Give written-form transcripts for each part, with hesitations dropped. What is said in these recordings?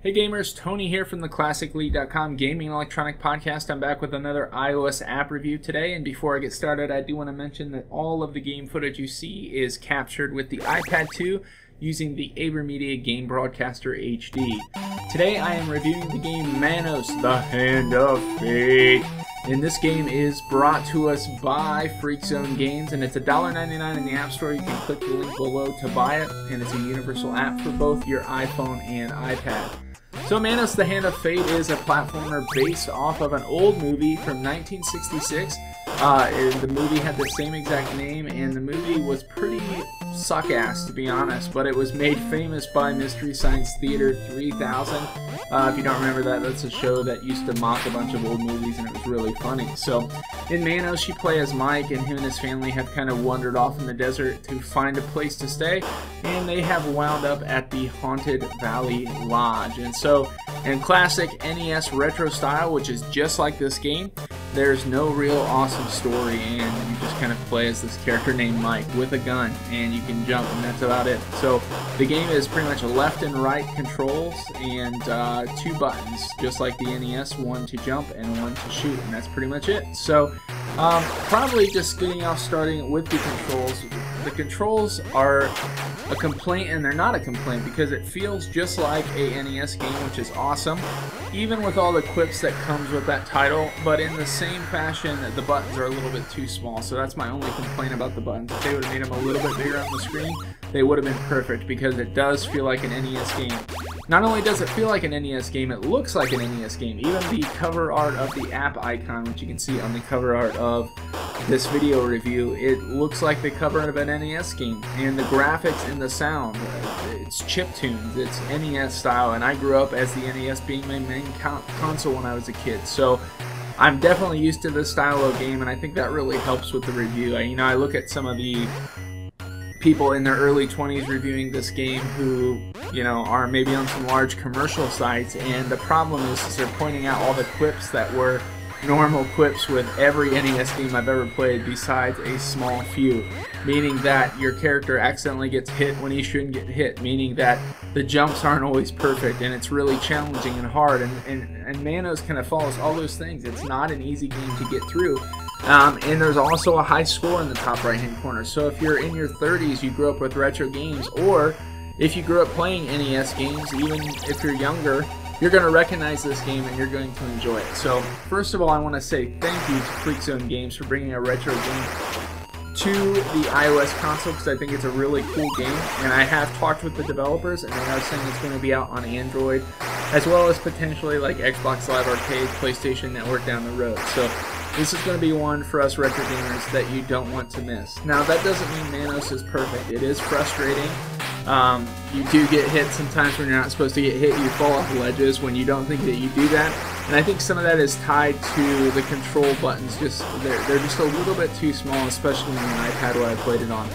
Hey gamers, Tony here from the ClassicLeague.com gaming and electronic podcast. I'm back with another iOS app review today, and before I get started, I do want to mention that all of the game footage you see is captured with the iPad 2 using the AverMedia Game Broadcaster HD. Today I am reviewing the game Manos, the Hand of Fate. And this game is brought to us by Freakzone Games, and it's $1.99 in the App Store. You can click the link below to buy it, and it's a universal app for both your iPhone and iPad. So Manos, the Hand of Fate is a platformer based off of an old movie from 1966. The movie had the same exact name, and the movie was pretty suck-ass, to be honest, but it was made famous by Mystery Science Theater 3000. If you don't remember that, that's a show that used to mock a bunch of old movies, and it was really funny. So in Manos, you play as Mike, and him and his family have kind of wandered off in the desert to find a place to stay, and they have wound up at the Haunted Valley Lodge. And so in classic NES retro style, which is just like this game, there's no real awesome story, and you just kind of play as this character named Mike with a gun, and you can jump, and that's about it. So the game is pretty much left and right controls and two buttons, just like the NES, one to jump and one to shoot, and that's pretty much it. So probably just getting off starting with the controls. The controls are a complaint, and they're not a complaint because it feels just like a NES game, which is awesome, even with all the quips that comes with that title. But in the same fashion, the buttons are a little bit too small, so that's my only complaint about the buttons. If they would have made them a little bit bigger on the screen, they would have been perfect, because it does feel like an NES game. Not only does it feel like an NES game, it looks like an NES game. Even the cover art of the app icon, which you can see on the cover art of this video review, it looks like the cover art of an NES game. And the graphics and the sound, it's chiptunes, it's NES style, and I grew up as the NES being my main console when I was a kid. So I'm definitely used to this style of game, and I think that really helps with the review. I look at some of the people in their early 20s reviewing this game who, are maybe on some large commercial sites, and the problem is they're pointing out all the quips that were normal quips with every NES game I've ever played besides a small few, meaning that your character accidentally gets hit when he shouldn't get hit, meaning that the jumps aren't always perfect, and it's really challenging and hard, and Manos kind of follows all those things. It's not an easy game to get through. And there's also a high score in the top right hand corner. So if you're in your 30s, you grew up with retro games, or if you grew up playing NES games, even if you're younger, you're going to recognize this game and you're going to enjoy it. So first of all, I want to say thank you to Freakzone Games for bringing a retro game to the iOS console, because I think it's a really cool game, and I have talked with the developers, and they are saying it's going to be out on Android, as well as potentially like Xbox Live Arcade, PlayStation Network down the road. So this is going to be one for us retro gamers that you don't want to miss. Now, that doesn't mean Manos is perfect. It is frustrating. You do get hit sometimes when you're not supposed to get hit. You fall off ledges when you don't think that you do that. And I think some of that is tied to the control buttons. They're just a little bit too small, especially on an iPad where I played it on.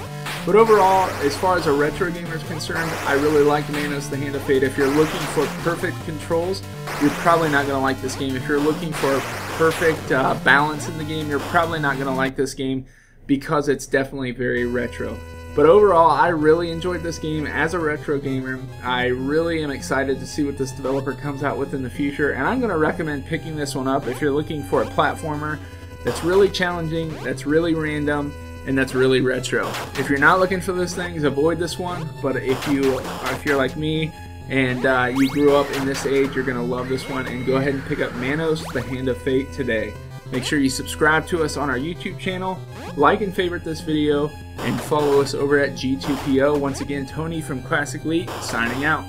But overall, as far as a retro gamer is concerned, I really like Manos, the Hand of Fate. If you're looking for perfect controls, you're probably not going to like this game. If you're looking for perfect balance in the game, you're probably not going to like this game, because it's definitely very retro. But overall, I really enjoyed this game as a retro gamer. I really am excited to see what this developer comes out with in the future, and I'm going to recommend picking this one up if you're looking for a platformer that's really challenging, that's really random, and that's really retro. If you're not looking for those things, avoid this one. But if you're like me and you grew up in this age, you're going to love this one, and go ahead and pick up Manos, the Hand of Fate today. Make sure you subscribe to us on our YouTube channel, like and favorite this video, and follow us over at G2PO. Once again, Tony from Classic League signing out.